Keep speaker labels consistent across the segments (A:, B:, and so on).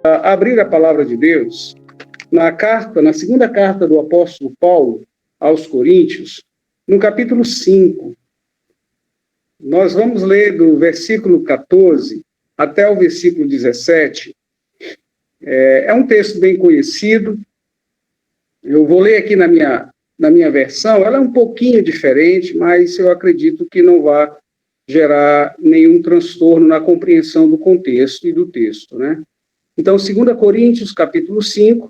A: Abrir a palavra de Deus na segunda carta do apóstolo Paulo aos Coríntios, no capítulo 5. Nós vamos ler do versículo 14 até o versículo 17. É um texto bem conhecido. Eu vou ler aqui na minha versão. Ela é um pouquinho diferente, mas eu acredito que não vai gerar nenhum transtorno na compreensão do contexto e do texto, né? Então, 2 Coríntios, capítulo 5,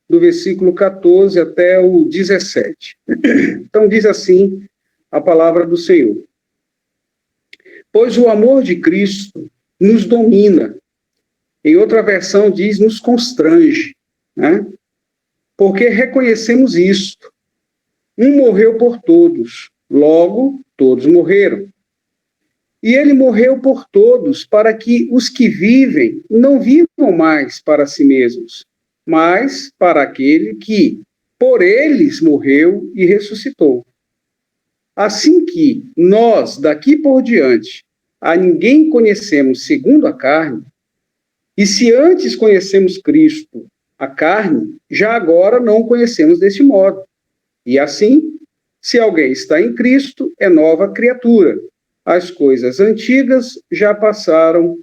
A: do versículo 14 até o 17. Então, diz assim a palavra do Senhor. Pois o amor de Cristo nos domina. Em outra versão diz, nos constrange, né? Porque reconhecemos isto. Um morreu por todos, logo todos morreram. E ele morreu por todos, para que os que vivem não vivam mais para si mesmos, mas para aquele que, por eles, morreu e ressuscitou. Assim que nós, daqui por diante, a ninguém conhecemos segundo a carne, e se antes conhecemos Cristo, a carne, já agora não o conhecemos deste modo. E assim, se alguém está em Cristo, é nova criatura. As coisas antigas já passaram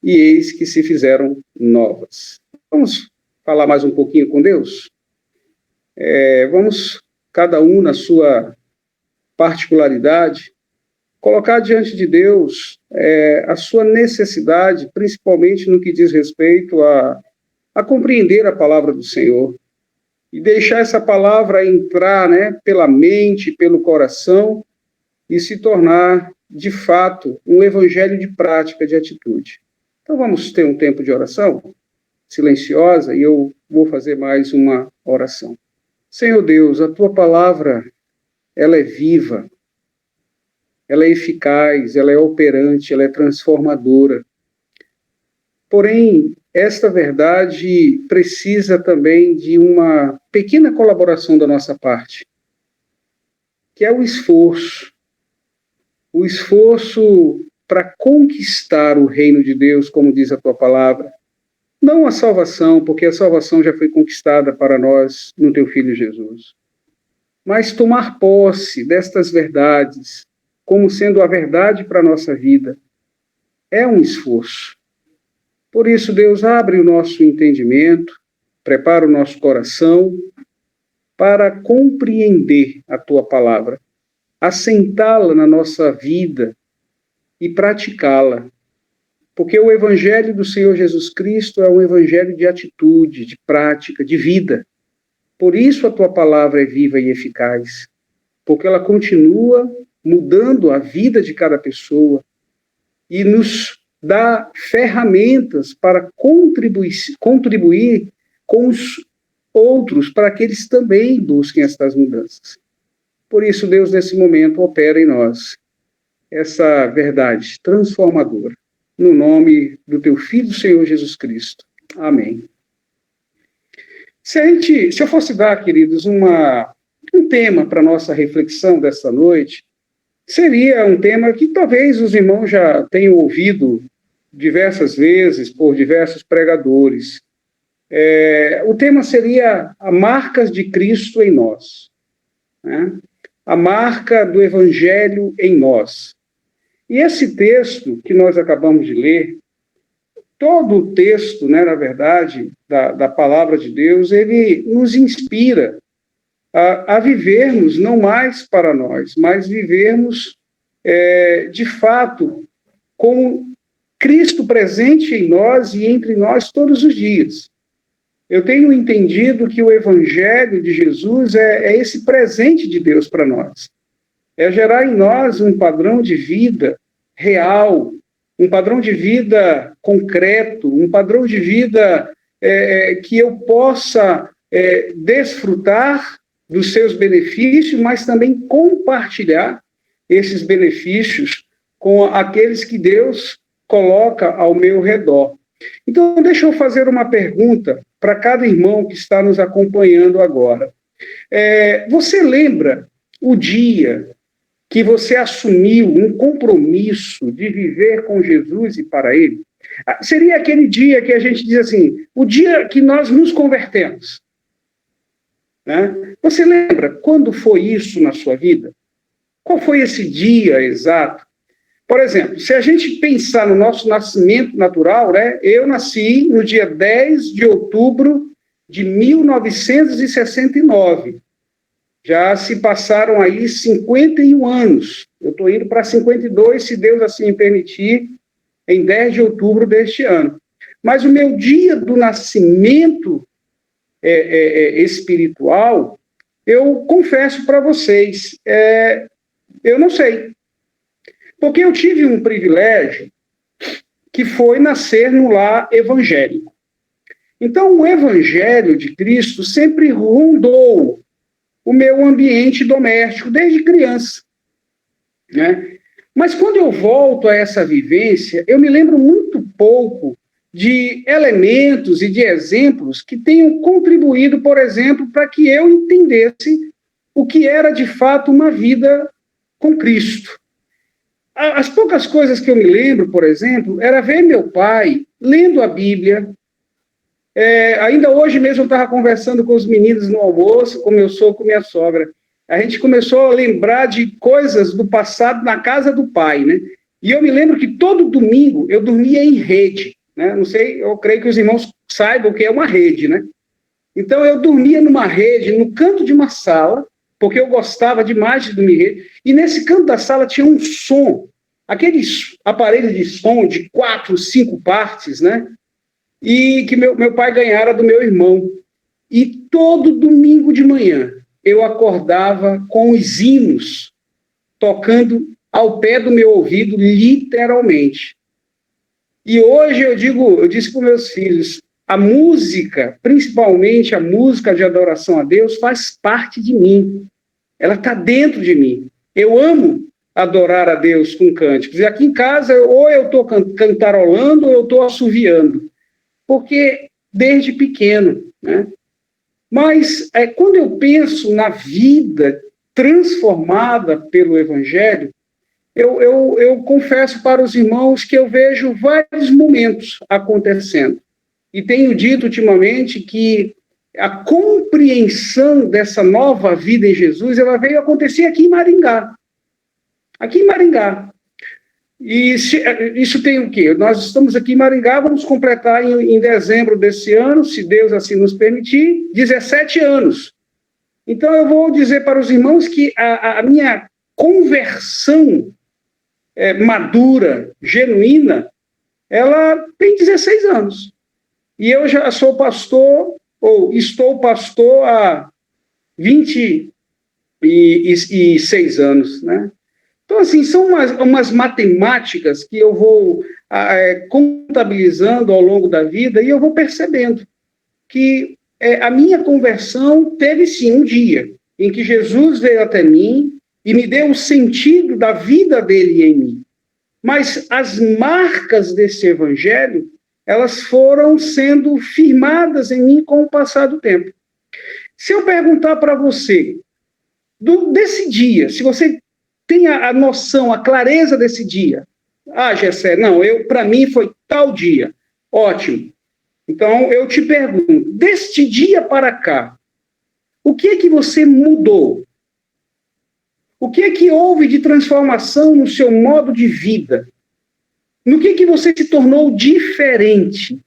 A: e eis que se fizeram novas. Vamos falar mais um pouquinho com Deus? Vamos, cada um na sua particularidade, colocar diante de Deus a sua necessidade, principalmente no que diz respeito a compreender a palavra do Senhor e deixar essa palavra entrar, né, pela mente, pelo coração e se tornar, de fato, um evangelho de prática, de atitude. Então vamos ter um tempo de oração silenciosa e eu vou fazer mais uma oração. Senhor Deus, a tua palavra, ela é viva, ela é eficaz, ela é operante, ela é transformadora. Porém, esta verdade precisa também de uma pequena colaboração da nossa parte, que é o esforço para conquistar o reino de Deus, como diz a tua palavra. Não a salvação, porque a salvação já foi conquistada para nós no teu Filho Jesus. Mas tomar posse destas verdades, como sendo a verdade para a nossa vida, é um esforço. Por isso, Deus, abre o nosso entendimento, prepara o nosso coração para compreender a tua palavra, assentá-la na nossa vida e praticá-la. Porque o evangelho do Senhor Jesus Cristo é um evangelho de atitude, de prática, de vida. Por isso a tua palavra é viva e eficaz, porque ela continua mudando a vida de cada pessoa e nos dá ferramentas para contribuir com os outros, para que eles também busquem estas mudanças. Por isso, Deus, nesse momento, opera em nós essa verdade transformadora. No nome do teu Filho, Senhor Jesus Cristo. Amém. Se eu fosse dar, queridos, um tema para a nossa reflexão dessa noite, seria um tema que talvez os irmãos já tenham ouvido diversas vezes por diversos pregadores. O tema seria a marcas de Cristo em nós, né? A marca do Evangelho em nós. E esse texto que nós acabamos de ler, todo o texto, né, na verdade, da palavra de Deus, ele nos inspira a vivermos não mais para nós, mas vivermos, de fato, com Cristo presente em nós e entre nós todos os dias. Eu tenho entendido que o Evangelho de Jesus é esse presente de Deus para nós. É gerar em nós um padrão de vida real, um padrão de vida concreto, um padrão de vida que eu possa desfrutar dos seus benefícios, mas também compartilhar esses benefícios com aqueles que Deus coloca ao meu redor. Então, deixa eu fazer uma pergunta para cada irmão que está nos acompanhando agora. Você lembra o dia que você assumiu um compromisso de viver com Jesus e para Ele? Seria aquele dia que a gente diz assim, o dia que nós nos convertemos. Né? Você lembra quando foi isso na sua vida? Qual foi esse dia exato? Por exemplo, se a gente pensar no nosso nascimento natural, né? Eu nasci no dia 10 de outubro de 1969. Já se passaram aí 51 anos. Eu estou indo para 52, se Deus assim me permitir, em 10 de outubro deste ano. Mas o meu dia do nascimento espiritual, eu confesso para vocês, eu não sei. Porque eu tive um privilégio que foi nascer no lar evangélico. Então, o evangelho de Cristo sempre rondou o meu ambiente doméstico, desde criança. Né? Mas quando eu volto a essa vivência, eu me lembro muito pouco de elementos e de exemplos que tenham contribuído, por exemplo, para que eu entendesse o que era de fato uma vida com Cristo. As poucas coisas que eu me lembro, por exemplo, era ver meu pai lendo a Bíblia. Ainda hoje mesmo eu estava conversando com os meninos no almoço, como eu sou com minha sogra. A gente começou a lembrar de coisas do passado na casa do pai, né? E eu me lembro que todo domingo eu dormia em rede, né? Não sei, eu creio que os irmãos saibam o que é uma rede, né? Então eu dormia numa rede, no canto de uma sala, porque eu gostava demais de dormir em rede, e nesse canto da sala tinha um som, aqueles aparelhos de som de 4, 5 partes, né? E que meu pai ganhara do meu irmão. E todo domingo de manhã eu acordava com os hinos tocando ao pé do meu ouvido, literalmente. E hoje eu disse para os meus filhos, a música, principalmente a música de adoração a Deus, faz parte de mim. Ela está dentro de mim. Eu amo adorar a Deus com cânticos. E aqui em casa, ou eu estou cantarolando, ou eu estou assoviando. Porque desde pequeno, né? Mas quando eu penso na vida transformada pelo Evangelho, eu confesso para os irmãos que eu vejo vários momentos acontecendo. E tenho dito ultimamente que a compreensão dessa nova vida em Jesus, ela veio acontecer aqui em Maringá. Aqui em Maringá. E isso tem o quê? Nós estamos aqui em Maringá, vamos completar em dezembro desse ano, se Deus assim nos permitir, 17 anos. Então, eu vou dizer para os irmãos que a minha conversão madura, genuína, ela tem 16 anos. E eu já sou pastor, ou estou pastor há 26 anos, né? Então, assim, são umas matemáticas que eu vou contabilizando ao longo da vida e eu vou percebendo que a minha conversão teve, sim, um dia em que Jesus veio até mim e me deu o sentido da vida dele em mim. Mas as marcas desse evangelho, elas foram sendo firmadas em mim com o passar do tempo. Se eu perguntar para você, desse dia, se você tem a noção, a clareza desse dia. Gessé, não, para mim foi tal dia. Ótimo. Então, eu te pergunto, deste dia para cá, o que é que você mudou? O que é que houve de transformação no seu modo de vida? No que é que você se tornou diferente?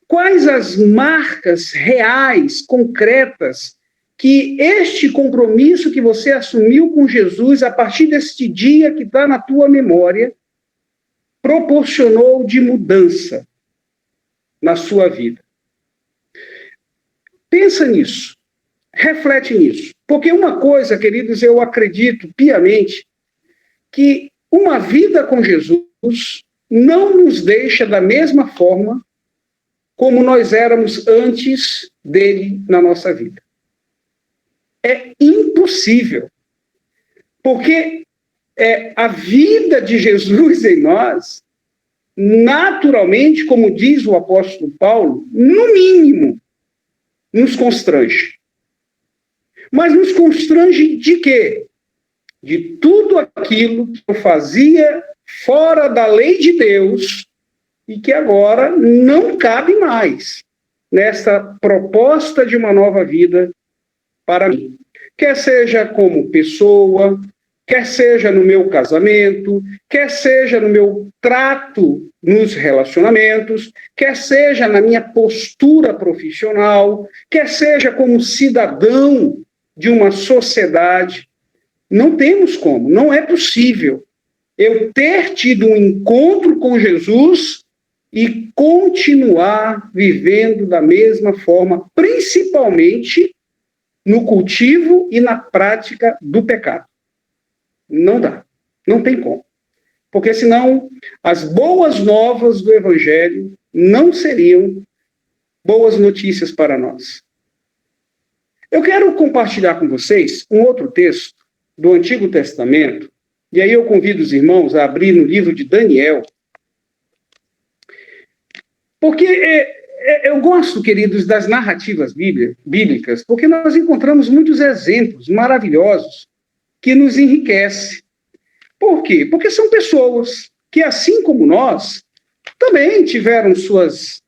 A: Quais as marcas reais, concretas, que este compromisso que você assumiu com Jesus, a partir deste dia que está na tua memória, proporcionou de mudança na sua vida? Pensa nisso, reflete nisso. Porque uma coisa, queridos, eu acredito piamente, que uma vida com Jesus não nos deixa da mesma forma como nós éramos antes dele na nossa vida. É impossível, porque a vida de Jesus em nós, naturalmente, como diz o apóstolo Paulo, no mínimo, nos constrange. Mas nos constrange de quê? de tudo aquilo que eu fazia fora da lei de Deus e que agora não cabe mais nessa proposta de uma nova vida para mim. Quer seja como pessoa, quer seja no meu casamento, quer seja no meu trato nos relacionamentos, quer seja na minha postura profissional, quer seja como cidadão de uma sociedade. Não temos como, não é possível eu ter tido um encontro com Jesus e continuar vivendo da mesma forma, principalmente no cultivo e na prática do pecado. Não dá, não tem como. Porque senão as boas novas do Evangelho não seriam boas notícias para nós. Eu quero compartilhar com vocês um outro texto do Antigo Testamento, e aí eu convido os irmãos a abrir no livro de Daniel, porque eu gosto, queridos, das narrativas bíblicas, porque nós encontramos muitos exemplos maravilhosos que nos enriquecem. Por quê? Porque são pessoas que, assim como nós, também tiveram suas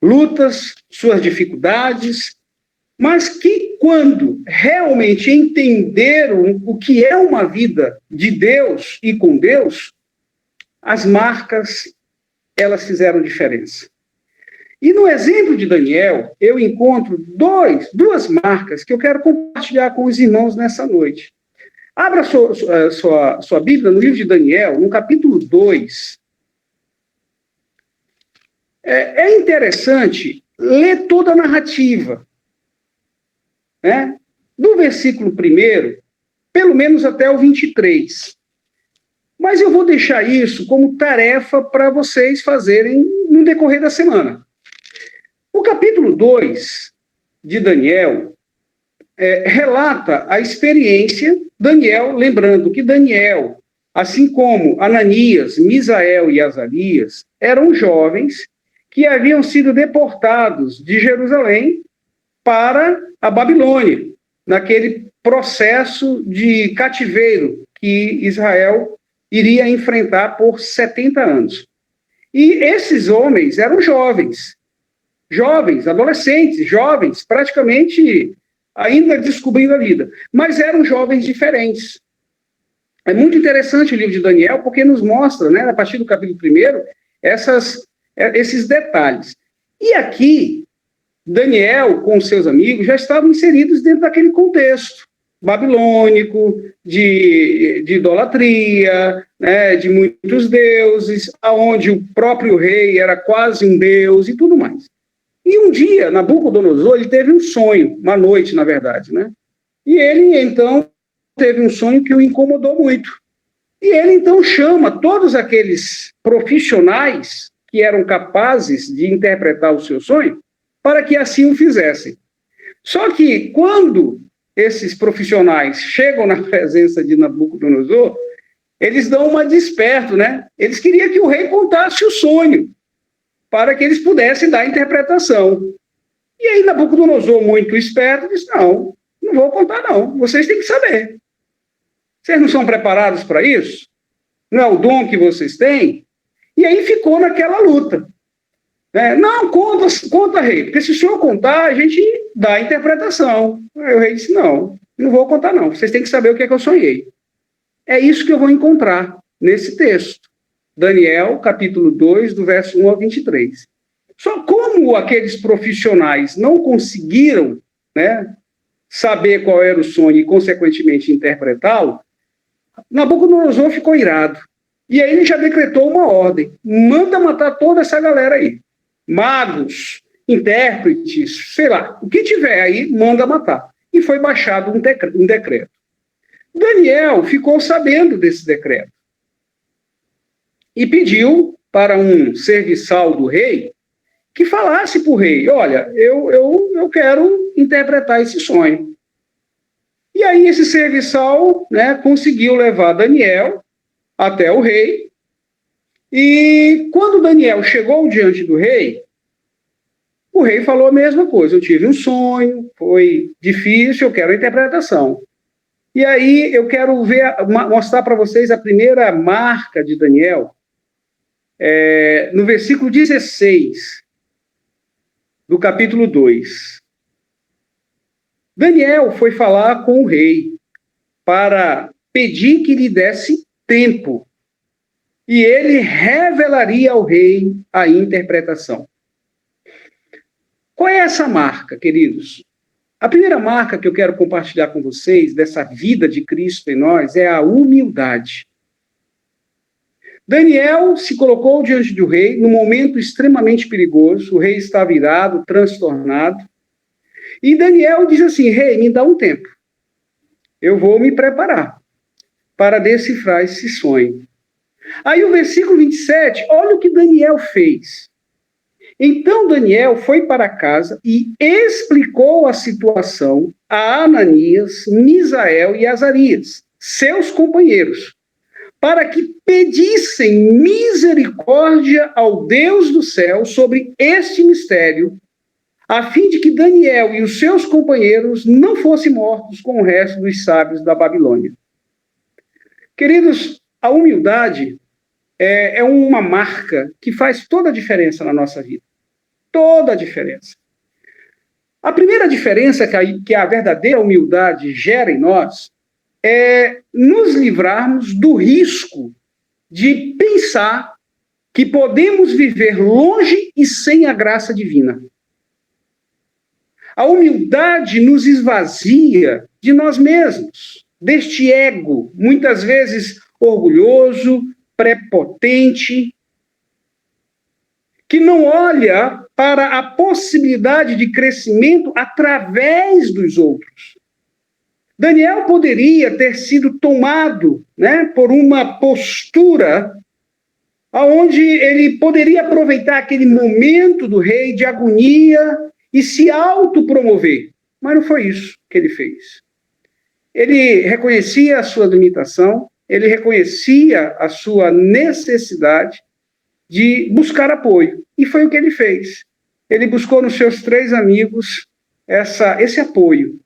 A: lutas, suas dificuldades, mas que, quando realmente entenderam o que é uma vida de Deus e com Deus, as marcas, elas fizeram diferença. E no exemplo de Daniel, eu encontro duas marcas que eu quero compartilhar com os irmãos nessa noite. Abra sua Bíblia no livro de Daniel, no capítulo 2. É interessante ler toda a narrativa, né? Do versículo 1, pelo menos até o 23. Mas eu vou deixar isso como tarefa para vocês fazerem no decorrer da semana. O capítulo 2 de Daniel relata a experiência. Daniel, lembrando que Daniel, assim como Ananias, Misael e Azarias, eram jovens que haviam sido deportados de Jerusalém para a Babilônia, naquele processo de cativeiro que Israel iria enfrentar por 70 anos. E esses homens eram jovens, adolescentes, jovens, praticamente ainda descobrindo a vida, mas eram jovens diferentes. É muito interessante o livro de Daniel, porque nos mostra, né, a partir do capítulo 1, esses detalhes. E aqui, Daniel, com seus amigos, já estavam inseridos dentro daquele contexto babilônico, de idolatria, né, de muitos deuses, onde o próprio rei era quase um deus e tudo mais. E um dia, Nabucodonosor, ele teve um sonho, uma noite, na verdade, né? E ele, então, teve um sonho que o incomodou muito. E ele, então, chama todos aqueles profissionais que eram capazes de interpretar o seu sonho para que assim o fizessem. Só que, quando esses profissionais chegam na presença de Nabucodonosor, eles dão uma de esperto, né? Eles queriam que o rei contasse o sonho, para que eles pudessem dar a interpretação. E aí Nabucodonosor, muito esperto, disse, não vou contar não, vocês têm que saber. Vocês não são preparados para isso? Não é o dom que vocês têm? E aí ficou naquela luta. Não, conta, rei, porque se o senhor contar, a gente dá a interpretação. Aí o rei disse, não vou contar não, vocês têm que saber o que é que eu sonhei. É isso que eu vou encontrar nesse texto. Daniel, capítulo 2, do verso 1 ao 23. Só como aqueles profissionais não conseguiram, né, saber qual era o sonho e, consequentemente, interpretá-lo, Nabucodonosor ficou irado. E aí ele já decretou uma ordem. Manda matar toda essa galera aí. Magos, intérpretes, sei lá. O que tiver aí, manda matar. E foi baixado um decreto. Daniel ficou sabendo desse decreto. E pediu para um serviçal do rei que falasse para o rei, olha, eu quero interpretar esse sonho. E aí esse serviçal, né, conseguiu levar Daniel até o rei, e quando Daniel chegou diante do rei, o rei falou a mesma coisa, eu tive um sonho, foi difícil, eu quero a interpretação. E aí eu quero mostrar para vocês a primeira marca de Daniel, no versículo 16 do capítulo 2. Daniel foi falar com o rei para pedir que lhe desse tempo, e ele revelaria ao rei a interpretação. Qual é essa marca, queridos? A primeira marca que eu quero compartilhar com vocês dessa vida de Cristo em nós é a humildade. Daniel se colocou diante do rei num momento extremamente perigoso. O rei estava irado, transtornado. E Daniel diz assim: rei, me dá um tempo. Eu vou me preparar para decifrar esse sonho. Aí o versículo 27, olha o que Daniel fez. Então Daniel foi para casa e explicou a situação a Ananias, Misael e Azarias, seus companheiros, para que pedissem misericórdia ao Deus do céu sobre este mistério, a fim de que Daniel e os seus companheiros não fossem mortos com o resto dos sábios da Babilônia. Queridos, a humildade é uma marca que faz toda a diferença na nossa vida. Toda a diferença. A primeira diferença que a verdadeira humildade gera em nós é nos livrarmos do risco de pensar que podemos viver longe e sem a graça divina. A humildade nos esvazia de nós mesmos, deste ego, muitas vezes orgulhoso, prepotente, que não olha para a possibilidade de crescimento através dos outros. Daniel poderia ter sido tomado, por uma postura onde ele poderia aproveitar aquele momento do rei de agonia e se autopromover. Mas não foi isso que ele fez. Ele reconhecia a sua limitação, ele reconhecia a sua necessidade de buscar apoio. E foi o que ele fez. Ele buscou nos seus 3 amigos esse apoio.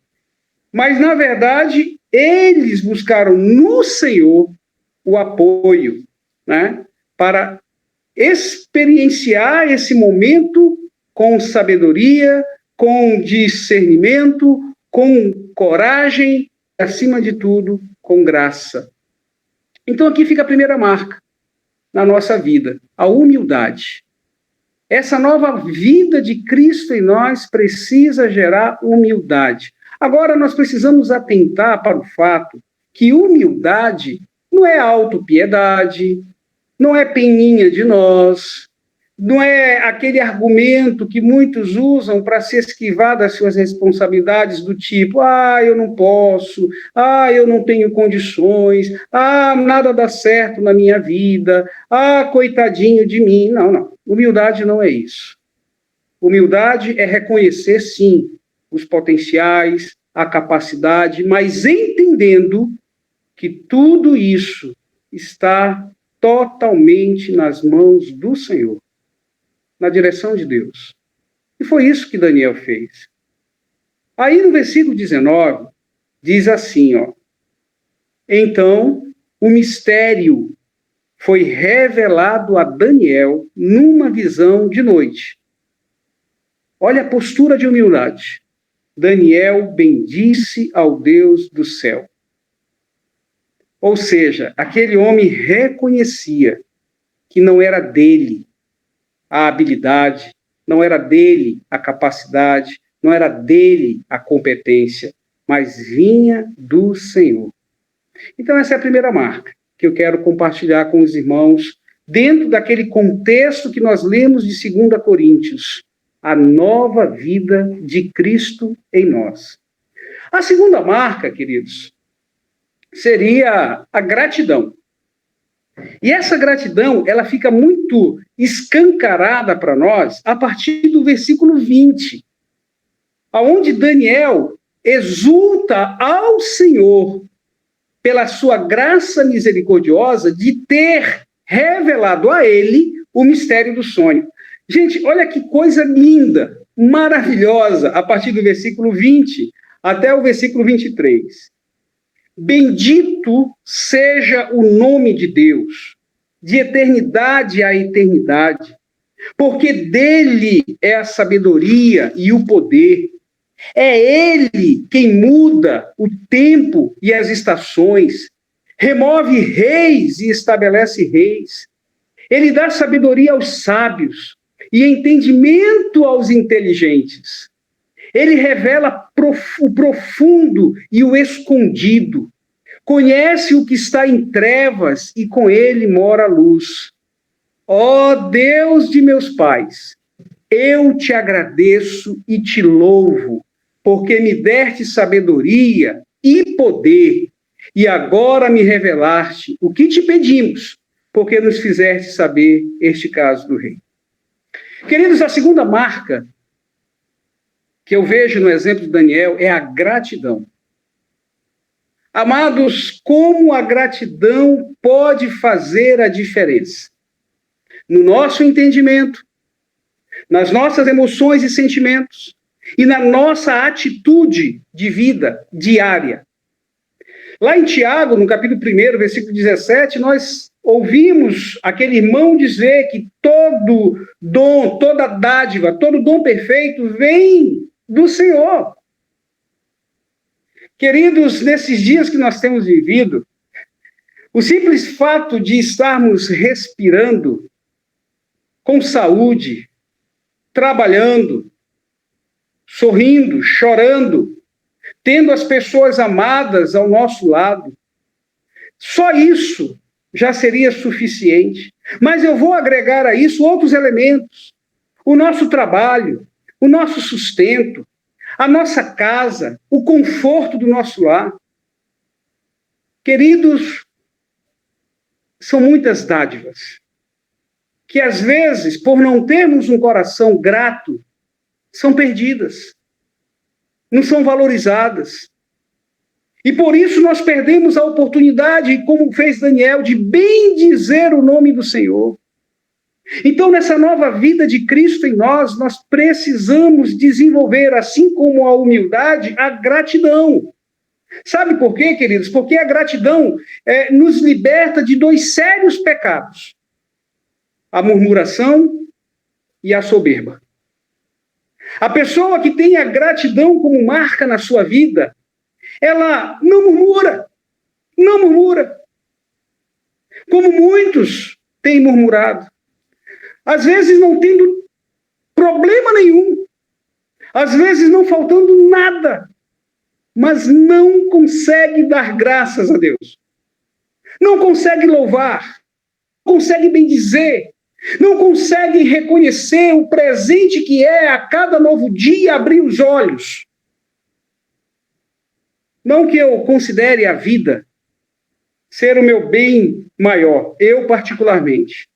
A: Mas, na verdade, eles buscaram no Senhor o apoio, para experienciar esse momento com sabedoria, com discernimento, com coragem, acima de tudo, com graça. Então, aqui fica a primeira marca na nossa vida, a humildade. Essa nova vida de Cristo em nós precisa gerar humildade. Agora, nós precisamos atentar para o fato que humildade não é autopiedade, não é peninha de nós, não é aquele argumento que muitos usam para se esquivar das suas responsabilidades do tipo, eu não posso, eu não tenho condições, nada dá certo na minha vida, coitadinho de mim. Não. Humildade não é isso. Humildade é reconhecer, sim, os potenciais, a capacidade, mas entendendo que tudo isso está totalmente nas mãos do Senhor, na direção de Deus. E foi isso que Daniel fez. Aí no versículo 19, diz assim, então o mistério foi revelado a Daniel numa visão de noite. Olha a postura de humildade. Daniel bendisse ao Deus do céu. Ou seja, aquele homem reconhecia que não era dele a habilidade, não era dele a capacidade, não era dele a competência, mas vinha do Senhor. Então, essa é a primeira marca que eu quero compartilhar com os irmãos, dentro daquele contexto que nós lemos de 2 Coríntios, a nova vida de Cristo em nós. A segunda marca, queridos, seria a gratidão. E essa gratidão, ela fica muito escancarada para nós a partir do versículo 20, onde Daniel exulta ao Senhor pela sua graça misericordiosa de ter revelado a ele o mistério do sonho. Gente, olha que coisa linda, maravilhosa, a partir do versículo 20 até o versículo 23. Bendito seja o nome de Deus, de eternidade a eternidade, porque dele é a sabedoria e o poder. É ele quem muda o tempo e as estações, remove reis e estabelece reis. Ele dá sabedoria aos sábios e entendimento aos inteligentes. Ele revela o profundo e o escondido. Conhece o que está em trevas e com ele mora a luz. Ó Deus de meus pais, eu te agradeço e te louvo, porque me deste sabedoria e poder, e agora me revelaste o que te pedimos, porque nos fizeste saber este caso do rei. Queridos, a segunda marca que eu vejo no exemplo de Daniel é a gratidão. Amados, como a gratidão pode fazer a diferença no nosso entendimento, nas nossas emoções e sentimentos e na nossa atitude de vida diária. Lá em Tiago, no capítulo 1, versículo 17, nós ouvimos aquele irmão dizer que todo dom, toda dádiva, todo dom perfeito vem do Senhor. Queridos, nesses dias que nós temos vivido, o simples fato de estarmos respirando com saúde, trabalhando, sorrindo, chorando, tendo as pessoas amadas ao nosso lado, só isso já seria suficiente. Mas eu vou agregar a isso outros elementos: o nosso trabalho, o nosso sustento, a nossa casa, o conforto do nosso lar. Queridos, são muitas dádivas que, às vezes, por não termos um coração grato, são perdidas, não são valorizadas. E por isso nós perdemos a oportunidade, como fez Daniel, de bendizer o nome do Senhor. Então, nessa nova vida de Cristo em nós, nós precisamos desenvolver, assim como a humildade, a gratidão. Sabe por quê, queridos? Porque a gratidão nos liberta de dois sérios pecados: a murmuração e a soberba. A pessoa que tem a gratidão como marca na sua vida, ela não murmura, não murmura. Como muitos têm murmurado. Às vezes não tendo problema nenhum, às vezes não faltando nada, mas não consegue dar graças a Deus. Não consegue louvar, não consegue bendizer, não consegue reconhecer o presente que é a cada novo dia abrir os olhos. Não que eu considere a vida ser o meu bem maior, eu particularmente.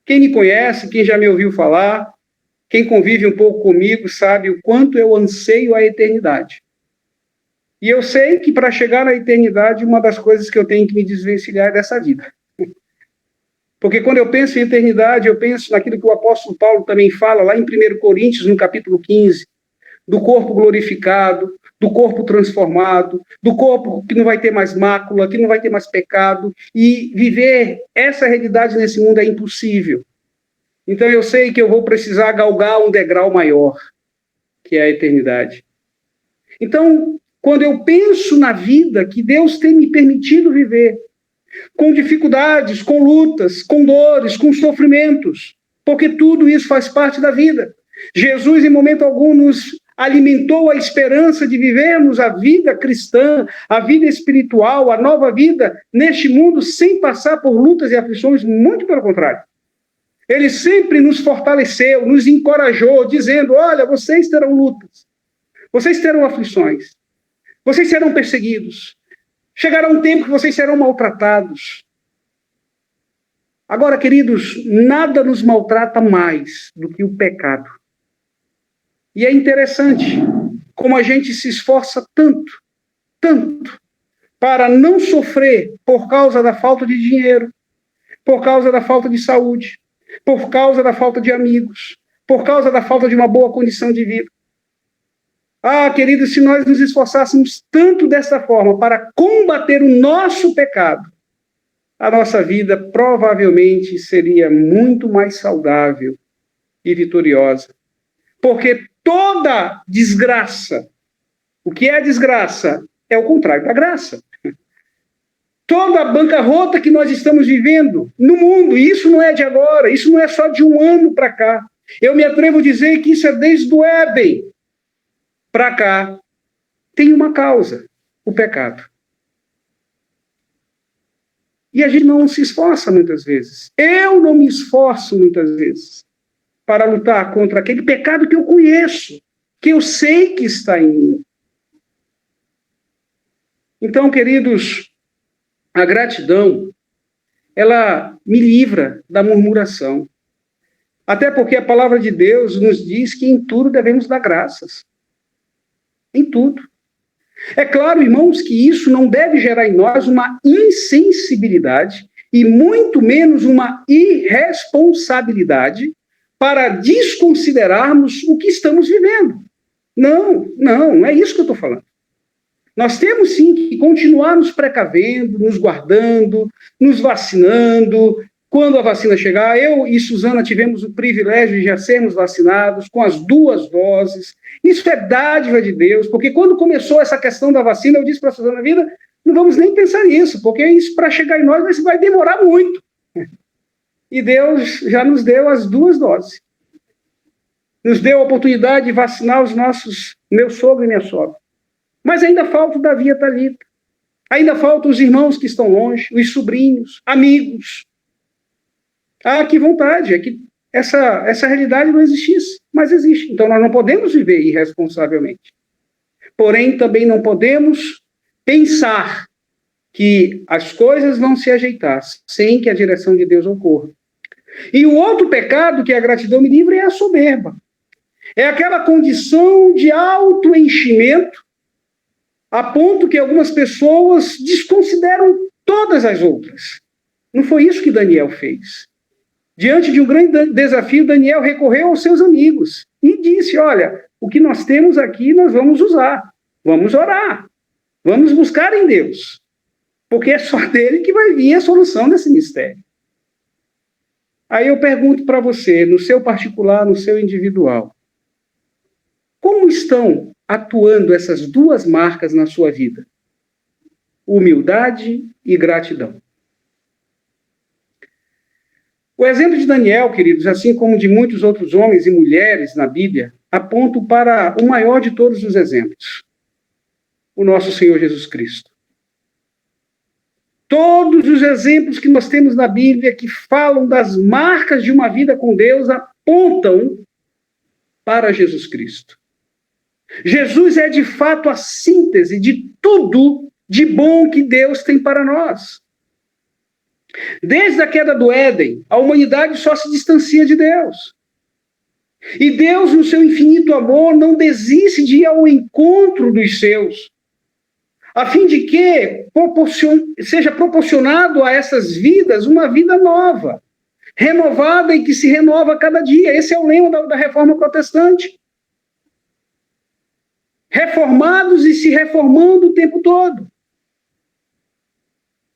A: Quem me conhece, quem já me ouviu falar, quem convive um pouco comigo, sabe o quanto eu anseio a eternidade. E eu sei que para chegar na eternidade, uma das coisas que eu tenho que me desvencilhar é dessa vida. Porque quando eu penso em eternidade, eu penso naquilo que o apóstolo Paulo também fala, lá em 1 Coríntios, no capítulo 15, do corpo glorificado, do corpo transformado, do corpo que não vai ter mais mácula, que não vai ter mais pecado, e viver essa realidade nesse mundo é impossível. Então eu sei que eu vou precisar galgar um degrau maior, que é a eternidade. Então, quando eu penso na vida que Deus tem me permitido viver, com dificuldades, com lutas, com dores, com sofrimentos, porque tudo isso faz parte da vida. Jesus, em momento algum, nos alimentou a esperança de vivermos a vida cristã, a vida espiritual, a nova vida neste mundo sem passar por lutas e aflições, muito pelo contrário. Ele sempre nos fortaleceu, nos encorajou, dizendo: olha, vocês terão lutas, vocês terão aflições, vocês serão perseguidos, chegará um tempo que vocês serão maltratados. Agora, queridos, nada nos maltrata mais do que o pecado. E é interessante como a gente se esforça tanto, tanto, para não sofrer por causa da falta de dinheiro, por causa da falta de saúde, por causa da falta de amigos, por causa da falta de uma boa condição de vida. Ah, querido, se nós nos esforçássemos tanto dessa forma para combater o nosso pecado, a nossa vida provavelmente seria muito mais saudável e vitoriosa. Porque toda desgraça, o que é desgraça? É o contrário da graça. Toda a bancarrota que nós estamos vivendo no mundo, e isso não é de agora, isso não é só de um ano para cá. Eu me atrevo a dizer que isso é desde o Éden para cá. Tem uma causa, o pecado. E a gente não se esforça muitas vezes. Eu não me esforço muitas vezes para lutar contra aquele pecado que eu conheço, que eu sei que está em mim. Então, queridos, a gratidão, ela me livra da murmuração. Até porque a palavra de Deus nos diz que em tudo devemos dar graças. Em tudo. É claro, irmãos, que isso não deve gerar em nós uma insensibilidade e muito menos uma irresponsabilidade para desconsiderarmos o que estamos vivendo. Não é isso que eu estou falando. Nós temos sim que continuar nos precavendo, nos guardando, nos vacinando. Quando a vacina chegar, eu e Suzana tivemos o privilégio de já sermos vacinados com as 2 doses. Isso é dádiva de Deus, porque quando começou essa questão da vacina, eu disse para a Suzana, vida, não vamos nem pensar nisso, porque isso para chegar em nós vai demorar muito. E Deus já nos deu as 2 doses. Nos deu a oportunidade de vacinar os nossos, meu sogro e minha sogra. Mas ainda falta o Davi e a Thalita. Ainda faltam os irmãos que estão longe, os sobrinhos, amigos. Ah, que vontade, é que essa realidade não existisse, mas existe. Então nós não podemos viver irresponsavelmente. Porém, também não podemos pensar que as coisas vão se ajeitar sem que a direção de Deus ocorra. E o outro pecado que a gratidão me livra é a soberba. É aquela condição de autoenchimento a ponto que algumas pessoas desconsideram todas as outras. Não foi isso que Daniel fez. Diante de um grande desafio, Daniel recorreu aos seus amigos e disse, olha, o que nós temos aqui nós vamos usar, vamos orar, vamos buscar em Deus, porque é só dele que vai vir a solução desse mistério. Aí eu pergunto para você, no seu particular, no seu individual, como estão atuando essas 2 marcas na sua vida? Humildade e gratidão. O exemplo de Daniel, queridos, assim como de muitos outros homens e mulheres na Bíblia, apontam para o maior de todos os exemplos, o nosso Senhor Jesus Cristo. Todos os exemplos que nós temos na Bíblia que falam das marcas de uma vida com Deus apontam para Jesus Cristo. Jesus é de fato a síntese de tudo de bom que Deus tem para nós. Desde a queda do Éden, a humanidade só se distancia de Deus. E Deus, no seu infinito amor, não desiste de ir ao encontro dos seus, a fim de que seja proporcionado a essas vidas uma vida nova, renovada e que se renova a cada dia. Esse é o lema da Reforma Protestante. Reformados e se reformando o tempo todo.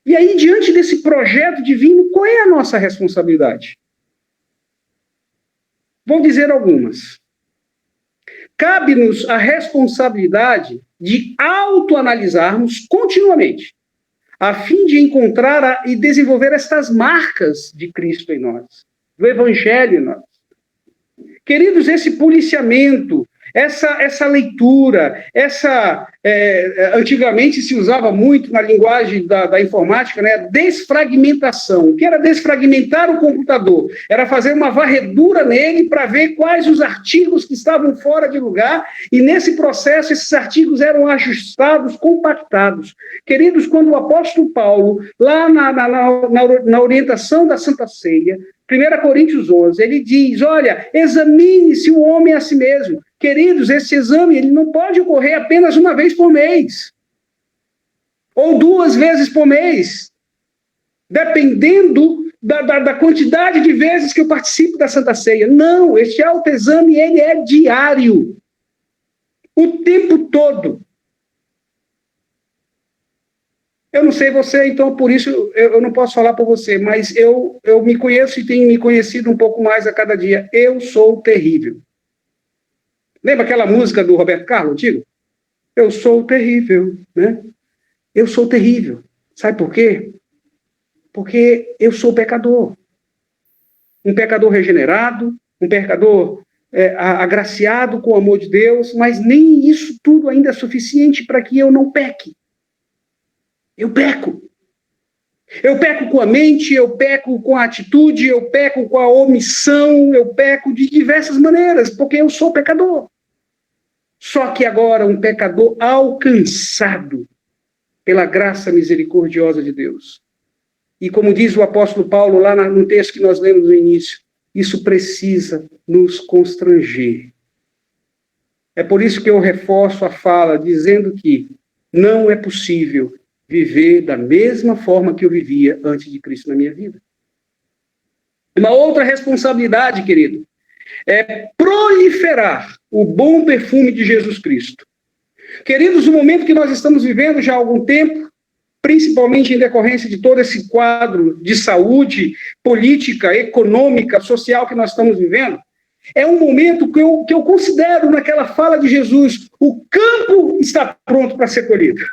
A: E aí, diante desse projeto divino, qual é a nossa responsabilidade? Vou dizer algumas. Cabe-nos a responsabilidade de autoanalisarmos continuamente, a fim de encontrar e desenvolver estas marcas de Cristo em nós, do Evangelho em nós. Queridos, esse policiamento, essa leitura, antigamente se usava muito na linguagem da informática, né, desfragmentação. O que era desfragmentar o computador? Era fazer uma varredura nele para ver quais os artigos que estavam fora de lugar, e nesse processo esses artigos eram ajustados, compactados. Queridos, quando o apóstolo Paulo, lá na orientação da Santa Ceia, 1 Coríntios 11, ele diz, olha, examine-se o homem a si mesmo. Queridos, esse exame ele não pode ocorrer apenas uma vez por mês, ou 2 vezes por mês, dependendo da quantidade de vezes que eu participo da Santa Ceia. Não, este autoexame ele é diário. O tempo todo. Eu não sei você, então por isso eu não posso falar por você, mas eu me conheço e tenho me conhecido um pouco mais a cada dia. Eu sou terrível. Lembra aquela música do Roberto Carlos, antigo? Eu sou terrível, né? Eu sou terrível. Sabe por quê? Porque eu sou pecador. Um pecador regenerado, um pecador agraciado com o amor de Deus, mas nem isso tudo ainda é suficiente para que eu não peque. Eu peco. Eu peco com a mente, eu peco com a atitude, eu peco com a omissão, eu peco de diversas maneiras, porque eu sou pecador. Só que agora um pecador alcançado pela graça misericordiosa de Deus. E como diz o apóstolo Paulo lá no texto que nós lemos no início, isso precisa nos constranger. É por isso que eu reforço a fala dizendo que não é possível viver da mesma forma que eu vivia antes de Cristo na minha vida. Uma outra responsabilidade, querido, é proliferar o bom perfume de Jesus Cristo. Queridos, o momento que nós estamos vivendo já há algum tempo, principalmente em decorrência de todo esse quadro de saúde, política, econômica, social que nós estamos vivendo, é um momento que eu considero, naquela fala de Jesus, o campo está pronto para ser colhido.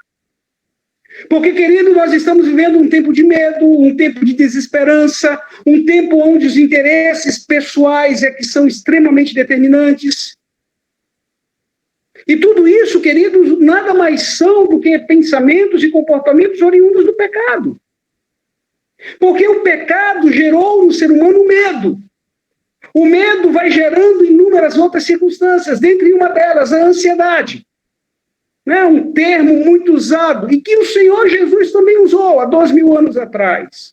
A: Porque, querido, nós estamos vivendo um tempo de medo, um tempo de desesperança, um tempo onde os interesses pessoais é que são extremamente determinantes. E tudo isso, queridos, nada mais são do que pensamentos e comportamentos oriundos do pecado. Porque o pecado gerou no ser humano medo. O medo vai gerando inúmeras outras circunstâncias, dentre uma delas a ansiedade. Um termo muito usado, e que o Senhor Jesus também usou há 2000 anos atrás.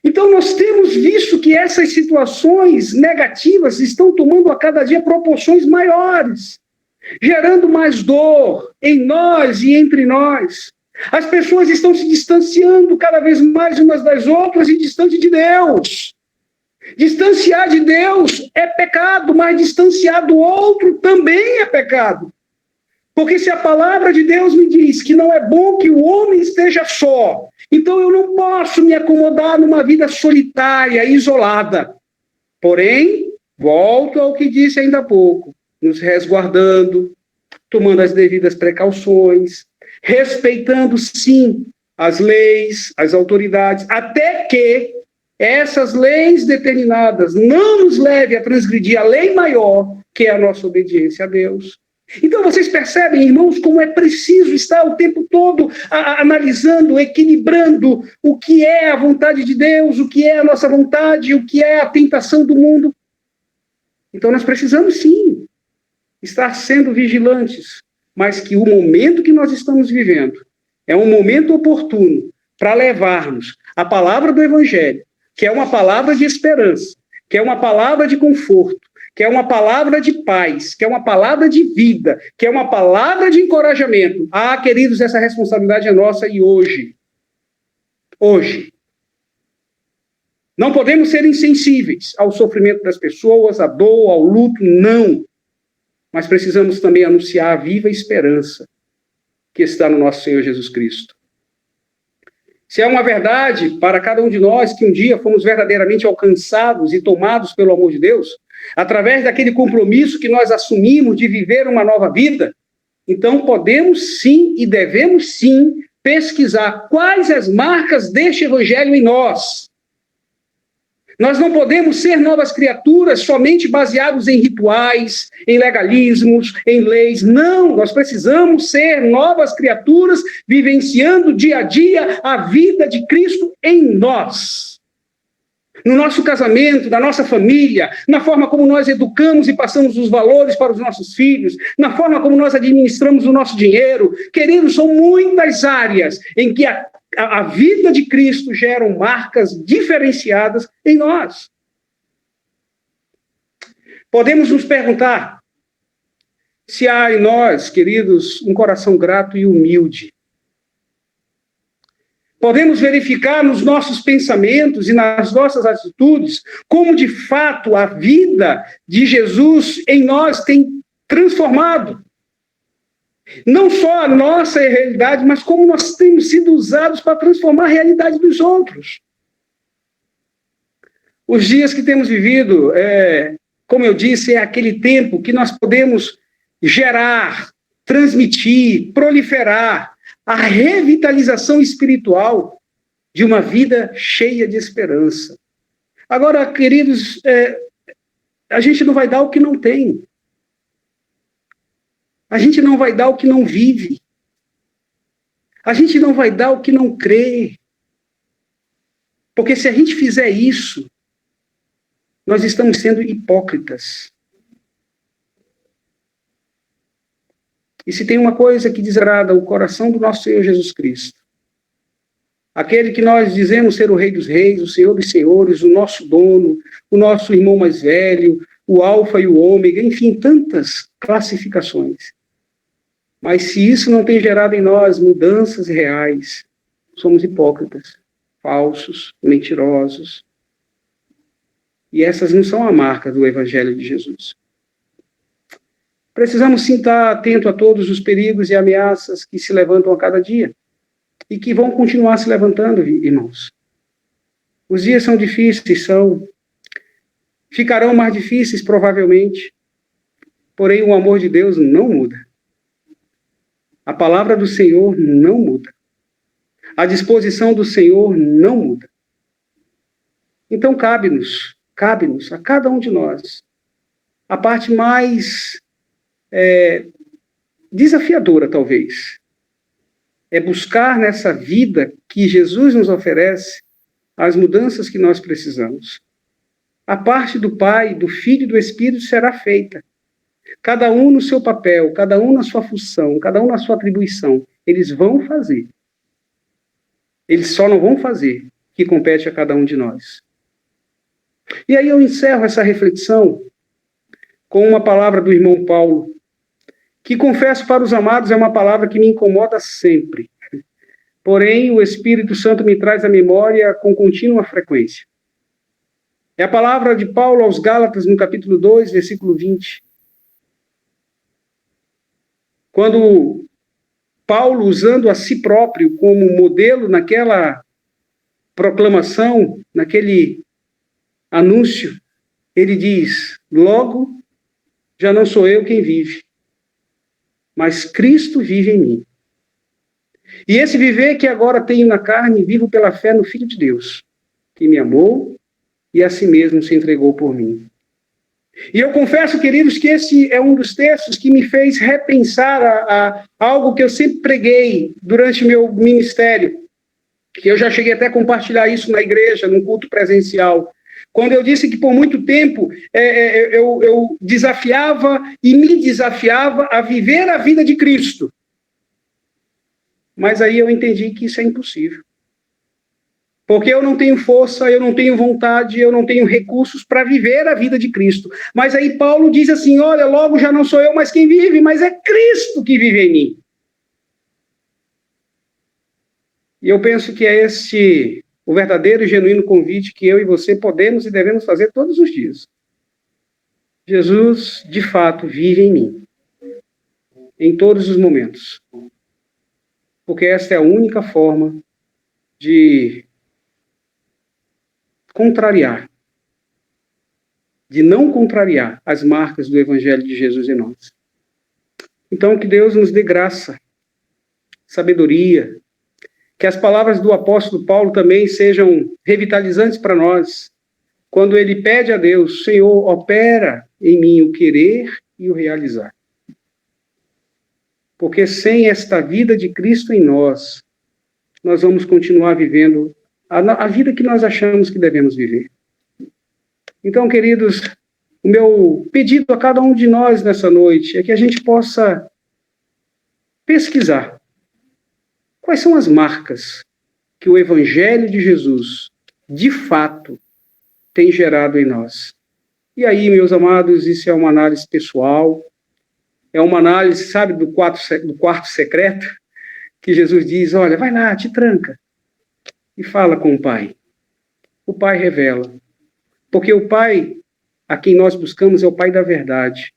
A: Então, nós temos visto que essas situações negativas estão tomando a cada dia proporções maiores, gerando mais dor em nós e entre nós. As pessoas estão se distanciando cada vez mais umas das outras e distante de Deus. Distanciar de Deus é pecado, mas distanciar do outro também é pecado. Porque se a palavra de Deus me diz que não é bom que o homem esteja só, então eu não posso me acomodar numa vida solitária, isolada. Porém, volto ao que disse ainda há pouco, nos resguardando, tomando as devidas precauções, respeitando, sim, as leis, as autoridades, até que essas leis determinadas não nos levem a transgredir a lei maior, que é a nossa obediência a Deus. Então, vocês percebem, irmãos, como é preciso estar o tempo todo analisando, equilibrando o que é a vontade de Deus, o que é a nossa vontade, o que é a tentação do mundo. Então, nós precisamos, sim, estar sendo vigilantes, mas que o momento que nós estamos vivendo é um momento oportuno para levarmos a palavra do Evangelho, que é uma palavra de esperança, que é uma palavra de conforto, que é uma palavra de paz, que é uma palavra de vida, que é uma palavra de encorajamento. Queridos, essa responsabilidade é nossa e hoje. Hoje. Não podemos ser insensíveis ao sofrimento das pessoas, à dor, ao luto, não. Mas precisamos também anunciar a viva esperança que está no nosso Senhor Jesus Cristo. Se é uma verdade para cada um de nós que um dia fomos verdadeiramente alcançados e tomados pelo amor de Deus, através daquele compromisso que nós assumimos de viver uma nova vida, então podemos sim e devemos sim pesquisar quais as marcas deste evangelho em nós. Nós não podemos ser novas criaturas somente baseados em rituais, em legalismos, em leis. Não, nós precisamos ser novas criaturas vivenciando dia a dia a vida de Cristo em nós. No nosso casamento, na nossa família, na forma como nós educamos e passamos os valores para os nossos filhos, na forma como nós administramos o nosso dinheiro. Queridos, são muitas áreas em que a vida de Cristo gera marcas diferenciadas em nós. Podemos nos perguntar se há em nós, queridos, um coração grato e humilde. Podemos verificar nos nossos pensamentos e nas nossas atitudes como, de fato, a vida de Jesus em nós tem transformado. Não só a nossa realidade, mas como nós temos sido usados para transformar a realidade dos outros. Os dias que temos vivido, como eu disse, é aquele tempo que nós podemos gerar, transmitir, proliferar a revitalização espiritual de uma vida cheia de esperança. Agora, queridos, a gente não vai dar o que não tem. A gente não vai dar o que não vive. A gente não vai dar o que não crê. Porque se a gente fizer isso, nós estamos sendo hipócritas. E se tem uma coisa que desagrada o coração do nosso Senhor Jesus Cristo, aquele que nós dizemos ser o Rei dos Reis, o Senhor dos Senhores, o nosso dono, o nosso irmão mais velho, o Alfa e o Ômega, enfim, tantas classificações. Mas se isso não tem gerado em nós mudanças reais, somos hipócritas, falsos, mentirosos. E essas não são a marca do Evangelho de Jesus. Precisamos sim estar atento a todos os perigos e ameaças que se levantam a cada dia e que vão continuar se levantando, irmãos. Os dias são difíceis, ficarão mais difíceis provavelmente, porém o amor de Deus não muda. A palavra do Senhor não muda. A disposição do Senhor não muda. Então cabe-nos a cada um de nós, a parte mais desafiadora, talvez, é buscar nessa vida que Jesus nos oferece as mudanças que nós precisamos. A parte do Pai, do Filho e do Espírito será feita. Cada um no seu papel, cada um na sua função, cada um na sua atribuição. Eles vão fazer. Eles só não vão fazer o que compete a cada um de nós. E aí eu encerro essa reflexão com uma palavra do irmão Paulo, que confesso para os amados é uma palavra que me incomoda sempre. Porém, o Espírito Santo me traz à memória com contínua frequência. É a palavra de Paulo aos Gálatas, no capítulo 2, versículo 20. Quando Paulo, usando a si próprio como modelo naquela proclamação, naquele anúncio, ele diz: logo, já não sou eu quem vive, mas Cristo vive em mim. E esse viver que agora tenho na carne, vivo pela fé no Filho de Deus, que me amou e a si mesmo se entregou por mim. E eu confesso, queridos, que esse é um dos textos que me fez repensar a algo que eu sempre preguei durante meu ministério, que eu já cheguei até a compartilhar isso na igreja, num culto presencial, quando eu disse que por muito tempo eu desafiava e me desafiava a viver a vida de Cristo. Mas aí eu entendi que isso é impossível. Porque eu não tenho força, eu não tenho vontade, eu não tenho recursos para viver a vida de Cristo. Mas aí Paulo diz assim, olha, logo já não sou eu mais quem vive, mas é Cristo que vive em mim. E eu penso que é esse o verdadeiro e genuíno convite que eu e você podemos e devemos fazer todos os dias. Jesus, de fato, vive em mim. Em todos os momentos. Porque esta é a única forma de contrariar, de não contrariar as marcas do Evangelho de Jesus em nós. Então, que Deus nos dê graça, sabedoria, que as palavras do apóstolo Paulo também sejam revitalizantes para nós, quando ele pede a Deus, Senhor, opera em mim o querer e o realizar. Porque sem esta vida de Cristo em nós, nós vamos continuar vivendo a vida que nós achamos que devemos viver. Então, queridos, o meu pedido a cada um de nós nessa noite é que a gente possa pesquisar quais são as marcas que o Evangelho de Jesus, de fato, tem gerado em nós. E aí, meus amados, isso é uma análise pessoal, é uma análise, sabe, do quarto secreto, que Jesus diz, olha, vai lá, te tranca, e fala com o Pai. O Pai revela. Porque o Pai, a quem nós buscamos, é o Pai da verdade.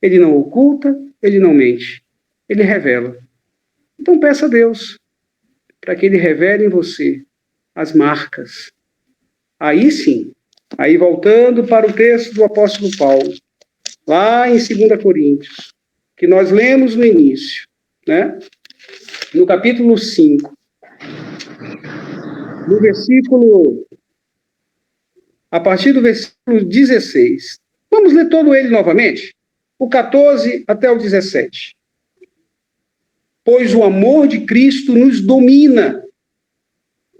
A: Ele não oculta, ele não mente, ele revela. Então peça a Deus para que ele revele em você as marcas. Aí sim, aí voltando para o texto do apóstolo Paulo, lá em 2 Coríntios, que nós lemos no início, né? No capítulo 5, no versículo, a partir do versículo 16. Vamos ler todo ele novamente? O 14 até o 17. Pois o amor de Cristo nos domina.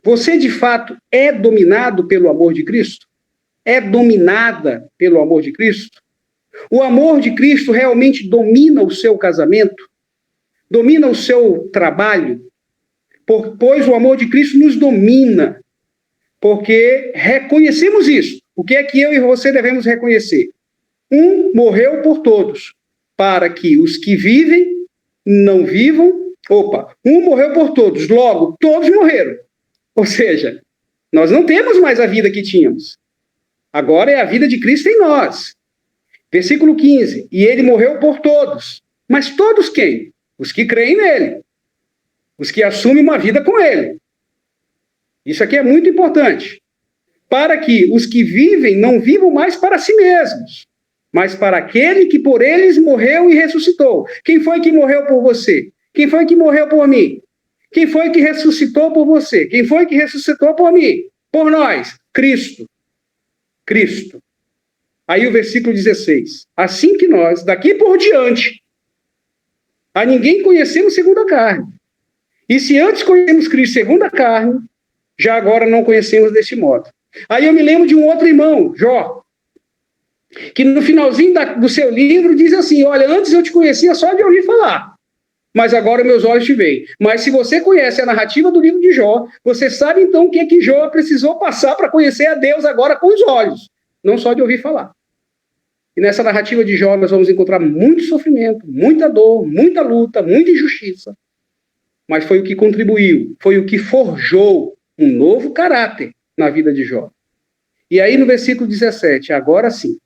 A: Você, de fato, é dominado pelo amor de Cristo? É dominada pelo amor de Cristo? O amor de Cristo realmente domina o seu casamento? Domina o seu trabalho? Pois o amor de Cristo nos domina. Porque reconhecemos isso. O que é que eu e você devemos reconhecer? Um morreu por todos, para que os que vivem não vivam. Um morreu por todos, logo, todos morreram. Ou seja, nós não temos mais a vida que tínhamos. Agora é a vida de Cristo em nós. Versículo 15. E ele morreu por todos. Mas todos quem? Os que creem nele. Os que assumem uma vida com ele. Isso aqui é muito importante. Para que os que vivem não vivam mais para si mesmos, mas para aquele que por eles morreu e ressuscitou. Quem foi que morreu por você? Quem foi que morreu por mim? Quem foi que ressuscitou por você? Quem foi que ressuscitou por mim? Por nós. Cristo. Cristo. Aí o versículo 16. Assim que nós, daqui por diante, a ninguém conhecemos segundo a carne. E se antes conhecemos Cristo segundo a carne, já agora não conhecemos deste modo. Aí eu me lembro de um outro irmão, Jó, que no finalzinho do seu livro diz assim, olha, antes eu te conhecia só de ouvir falar, mas agora meus olhos te veem. Mas se você conhece a narrativa do livro de Jó, você sabe então o que é que Jó precisou passar para conhecer a Deus agora com os olhos, não só de ouvir falar. E nessa narrativa de Jó nós vamos encontrar muito sofrimento, muita dor, muita luta, muita injustiça. Mas foi o que contribuiu, foi o que forjou um novo caráter na vida de Jó. E aí no versículo 17, agora sim.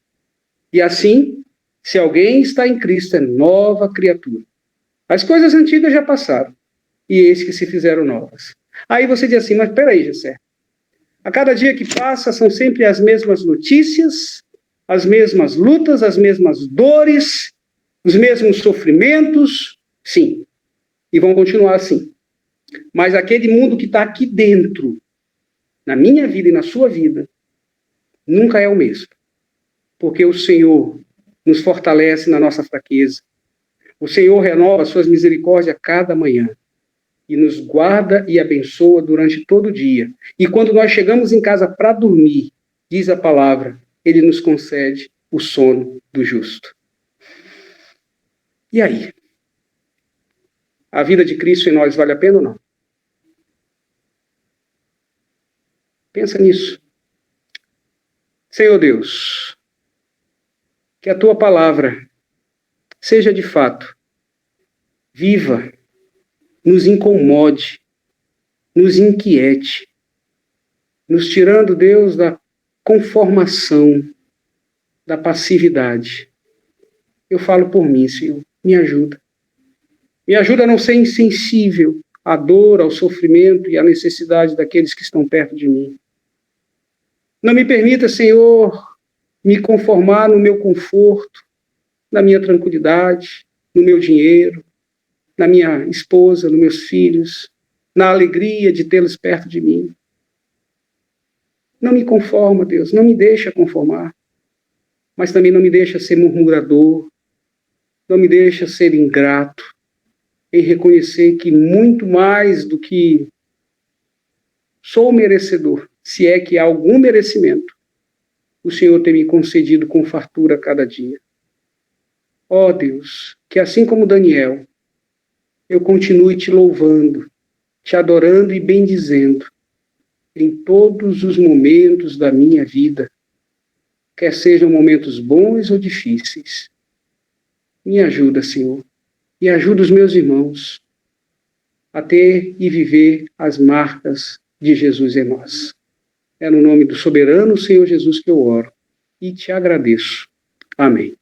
A: E assim, se alguém está em Cristo, é nova criatura. As coisas antigas já passaram, e eis que se fizeram novas. Aí você diz assim, mas peraí, Jessé. A cada dia que passa são sempre as mesmas notícias, as mesmas lutas, as mesmas dores, os mesmos sofrimentos. Sim, e vão continuar assim. Mas aquele mundo que está aqui dentro, na minha vida e na sua vida, nunca é o mesmo. Porque o Senhor nos fortalece na nossa fraqueza. O Senhor renova suas misericórdias a cada manhã. E nos guarda e abençoa durante todo o dia. E quando nós chegamos em casa para dormir, diz a palavra, Ele nos concede o sono do justo. E aí? A vida de Cristo em nós vale a pena ou não? Pensa nisso. Senhor Deus, que a Tua palavra seja de fato viva, nos incomode, nos inquiete, nos tirando, Deus, da conformação, da passividade. Eu falo por mim, Senhor, me ajuda. Me ajuda a não ser insensível à dor, ao sofrimento e à necessidade daqueles que estão perto de mim. Não me permita, Senhor, me conformar no meu conforto, na minha tranquilidade, no meu dinheiro, na minha esposa, nos meus filhos, na alegria de tê-los perto de mim. Não me conforma, Deus, não me deixa conformar, mas também não me deixa ser murmurador, não me deixa ser ingrato, em reconhecer que muito mais do que sou merecedor, se é que há algum merecimento, o Senhor tem me concedido com fartura a cada dia. Ó Deus, que assim como Daniel, eu continue te louvando, te adorando e bendizendo em todos os momentos da minha vida, quer sejam momentos bons ou difíceis. Me ajuda, Senhor, e ajuda os meus irmãos a ter e viver as marcas de Jesus em nós. É no nome do soberano Senhor Jesus que eu oro e te agradeço. Amém.